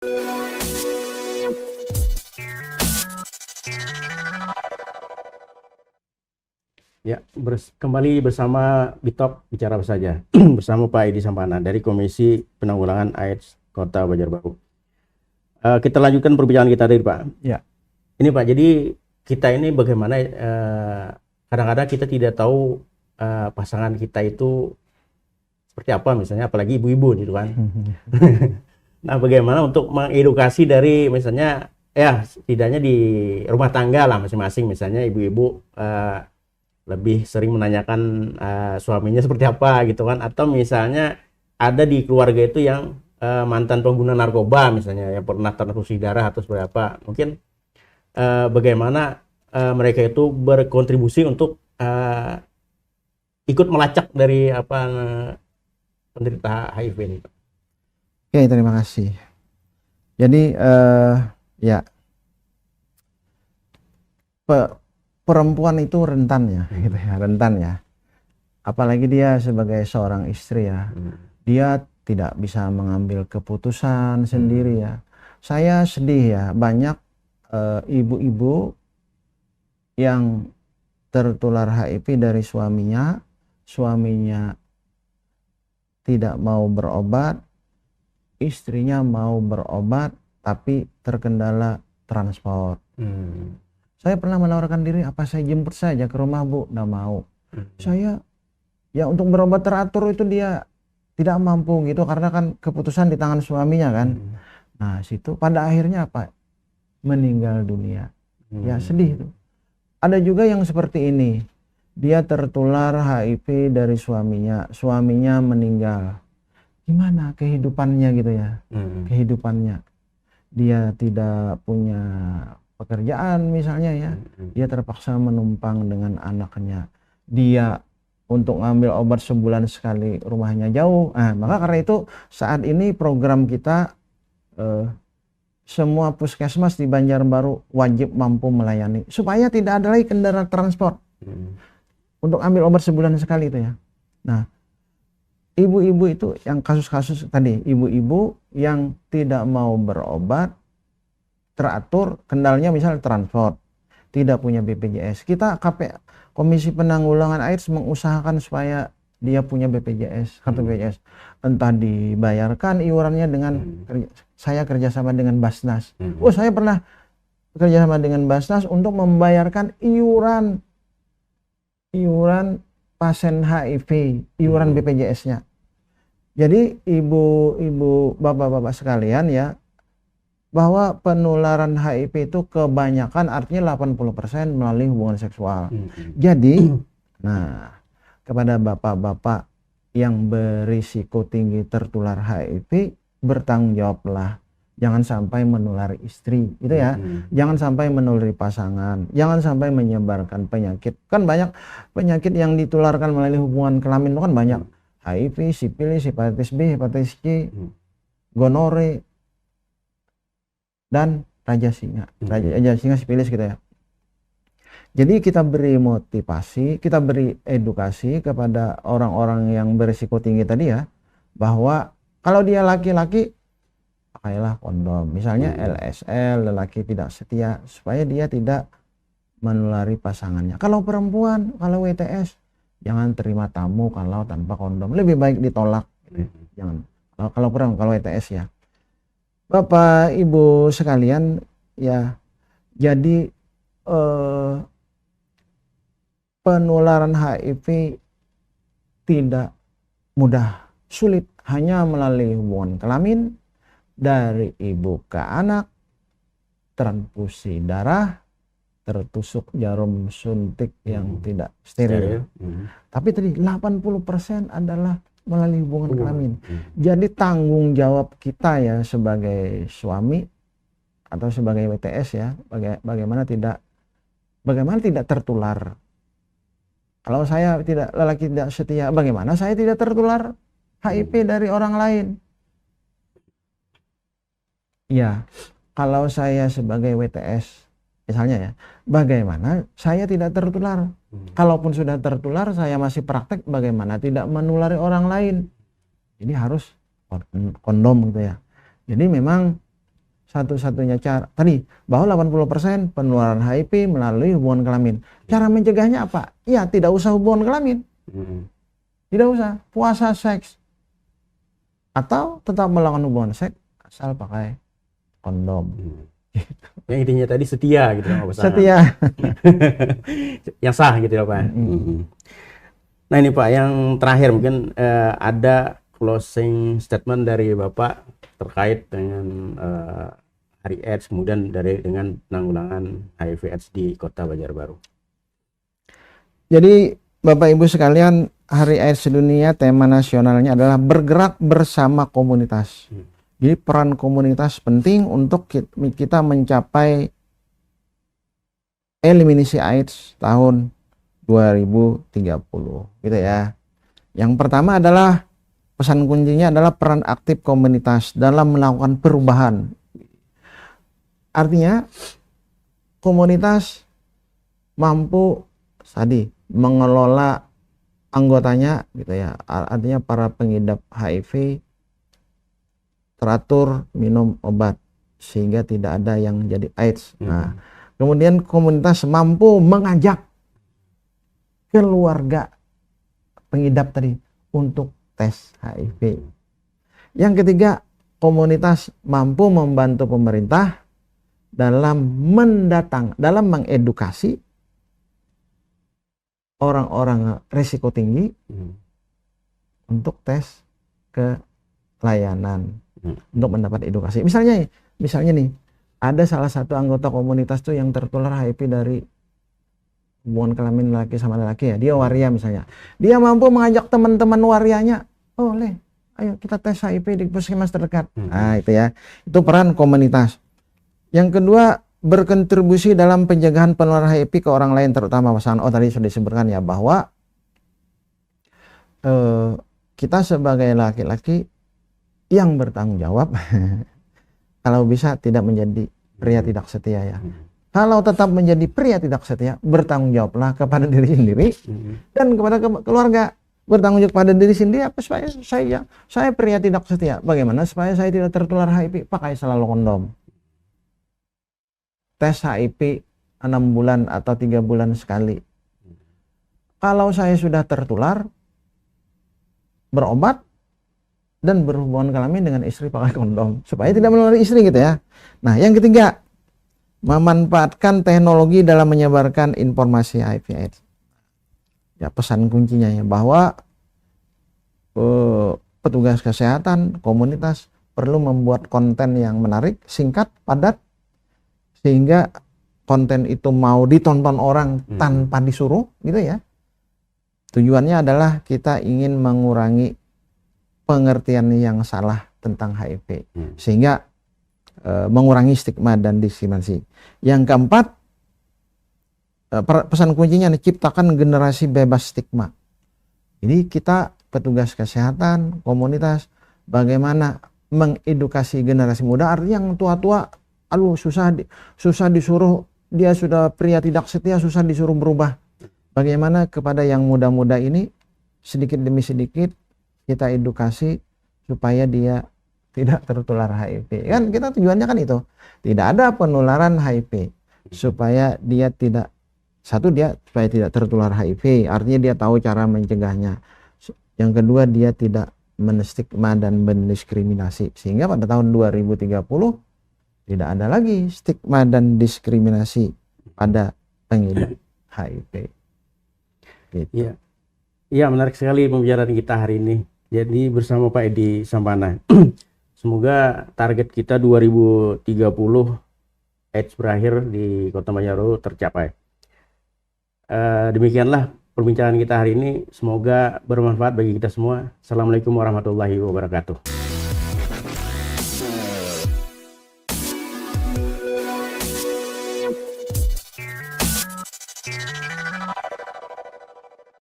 Ya, kembali bersama Bitalk Bicara Saja bersama Pak Edi Sampana dari Komisi Penanggulangan AIDS Kota Banjarbaru. Kita lanjutkan perbincangan kita tadi, Pak. Ya. Ini Pak, jadi kita ini bagaimana kadang-kadang kita tidak tahu pasangan kita itu seperti apa, misalnya apalagi ibu-ibu gitu kan. Nah, bagaimana untuk mengedukasi dari misalnya ya setidaknya di rumah tangga lah masing-masing, misalnya ibu-ibu lebih sering menanyakan suaminya seperti apa gitu kan, atau misalnya ada di keluarga itu yang mantan pengguna narkoba misalnya, yang pernah transfusi darah atau seperti apa, mungkin bagaimana mereka itu berkontribusi untuk ikut melacak dari penderita HIV ini. Oke, terima kasih. Jadi ya perempuan itu rentan ya, gitu ya, rentan ya. Apalagi dia sebagai seorang istri ya, dia tidak bisa mengambil keputusan sendiri ya. Saya sedih ya, banyak ibu-ibu yang tertular HIV dari suaminya tidak mau berobat, istrinya mau berobat tapi terkendala transport. Saya pernah menawarkan diri, apa saya jemput saja ke rumah Bu? Nggak mau. Saya ya untuk berobat teratur itu dia tidak mampu gitu, karena kan keputusan di tangan suaminya kan. Nah situ pada akhirnya apa? Meninggal dunia. Ya sedih itu. Ada juga yang seperti ini, dia tertular HIV dari suaminya meninggal. Gimana kehidupannya gitu ya, kehidupannya. Dia tidak punya pekerjaan misalnya ya, dia terpaksa menumpang dengan anaknya. Dia untuk ngambil obat sebulan sekali rumahnya jauh. Nah, maka karena itu saat ini program kita semua puskesmas di Banjarbaru wajib mampu melayani supaya tidak ada lagi kendaraan transport untuk ambil obat sebulan sekali itu ya. Nah, ibu-ibu itu yang kasus-kasus tadi, ibu-ibu yang tidak mau berobat teratur, kendalanya misalnya transport, tidak punya BPJS. Kita Komisi Penanggulangan AIDS mengusahakan supaya dia punya BPJS, kartu BPJS. Entah dibayarkan iurannya dengan saya kerjasama dengan Basnas. Oh, saya pernah kerjasama dengan Basnas untuk membayarkan iuran pasien HIV, iuran BPJS-nya. Jadi ibu-ibu, bapak-bapak sekalian ya, bahwa penularan HIV itu kebanyakan artinya 80% melalui hubungan seksual. Jadi, nah, kepada bapak-bapak yang berisiko tinggi tertular HIV, bertanggung jawablah. Jangan sampai menulari istri, gitu ya. Jangan sampai menulari pasangan, jangan sampai menyebarkan penyakit. Kan banyak penyakit yang ditularkan melalui hubungan kelamin itu kan banyak. HIV, sipilis, hepatitis B, hepatitis C, gonore, dan raja singa, sipilis gitu ya. Jadi kita beri motivasi, kita beri edukasi kepada orang-orang yang berisiko tinggi tadi ya, bahwa kalau dia laki-laki pakailah kondom, misalnya LSL, lelaki tidak setia, supaya dia tidak menulari pasangannya. Kalau perempuan, kalau WTS, jangan terima tamu kalau tanpa kondom, lebih baik ditolak gitu. Jangan. Kalau perempuan, kalau WTS ya. Bapak Ibu sekalian ya, jadi penularan HIV tidak mudah, sulit, hanya melalui hubungan kelamin, dari ibu ke anak, transfusi darah, tertusuk jarum suntik yang tidak steril. Tapi tadi 80% adalah melalui hubungan kelamin. Jadi tanggung jawab kita ya sebagai suami atau sebagai WTS ya, bagaimana tidak tertular. Kalau saya lelaki tidak setia, bagaimana saya tidak tertular HIV dari orang lain? Ya, kalau saya sebagai WTS misalnya ya, bagaimana saya tidak tertular? Kalaupun sudah tertular, saya masih praktek bagaimana tidak menulari orang lain. Jadi harus kondom gitu ya. Jadi memang satu-satunya cara tadi bahwa 80% penularan HIV melalui hubungan kelamin. Cara mencegahnya apa? Ya tidak usah hubungan kelamin. Tidak usah puasa seks. Atau tetap melakukan hubungan seks asal pakai kondom. Gitu. Yang intinya tadi setia gitu sama pasangan. Setia. Yang sah gitu ya Pak. Nah ini Pak, yang terakhir mungkin ada closing statement dari Bapak terkait dengan Hari AIDS, kemudian dengan penanggulangan HIV/AIDS di Kota Banjarbaru. Jadi Bapak Ibu sekalian, Hari AIDS Sedunia tema nasionalnya adalah bergerak bersama komunitas. Jadi peran komunitas penting untuk kita mencapai eliminasi AIDS tahun 2030 gitu ya. Yang pertama adalah pesan kuncinya adalah peran aktif komunitas dalam melakukan perubahan. Artinya komunitas mampu tadi mengelola anggotanya gitu ya. Artinya para pengidap HIV teratur minum obat sehingga tidak ada yang jadi AIDS. Nah, kemudian komunitas mampu mengajak keluarga pengidap tadi untuk tes HIV. Yang ketiga, komunitas mampu membantu pemerintah dalam mengedukasi orang-orang risiko tinggi untuk tes ke layanan untuk mendapat edukasi. Misalnya nih, ada salah satu anggota komunitas tuh yang tertular HIV dari hubungan kelamin laki sama laki ya, dia waria misalnya. Dia mampu mengajak teman-teman warianya, ayo kita tes HIV di puskesmas terdekat. Nah itu ya, itu peran komunitas. Yang kedua, berkontribusi dalam pencegahan penularan HIV ke orang lain, terutama pasangan. Tadi sudah disebutkan ya bahwa kita sebagai laki-laki yang bertanggung jawab kalau bisa tidak menjadi pria tidak setia ya. Kalau tetap menjadi pria tidak setia, bertanggung jawablah kepada diri sendiri dan kepada keluarga. Bertanggung jawab pada diri sendiri apa supaya saya pria tidak setia. Bagaimana supaya saya tidak tertular HIV? Pakai selalu kondom. Tes HIV 6 bulan atau 3 bulan sekali. Kalau saya sudah tertular, berobat dan berhubungan kelamin dengan istri pakai kondom supaya tidak menulari istri gitu ya. Nah, yang ketiga, memanfaatkan teknologi dalam menyebarkan informasi HIV/AIDS. Ya, pesan kuncinya ya bahwa petugas kesehatan komunitas perlu membuat konten yang menarik, singkat, padat, sehingga konten itu mau ditonton orang tanpa disuruh gitu ya. Tujuannya adalah kita ingin mengurangi pengertian yang salah tentang HIV sehingga mengurangi stigma dan diskriminasi. Yang keempat, pesan kuncinya ciptakan generasi bebas stigma. Jadi kita petugas kesehatan komunitas bagaimana mengedukasi generasi muda, artinya yang tua-tua susah disuruh, dia sudah pria tidak setia, susah disuruh berubah. Bagaimana kepada yang muda-muda ini sedikit demi sedikit kita edukasi supaya dia tidak tertular HIV. Kan kita tujuannya kan itu. Tidak ada penularan HIV supaya dia supaya tidak tertular HIV. Artinya dia tahu cara mencegahnya. Yang kedua, dia tidak menstigma dan mendiskriminasi sehingga pada tahun 2030 tidak ada lagi stigma dan diskriminasi pada pengidap HIV. Gitu. Iya. Iya, menarik sekali pembicaraan kita hari ini. Jadi bersama Pak Edi Sampana. Semoga target kita 2030 AIDS berakhir di Kota Banjarbaru tercapai. Demikianlah perbincangan kita hari ini. Semoga bermanfaat bagi kita semua. Assalamualaikum warahmatullahi wabarakatuh.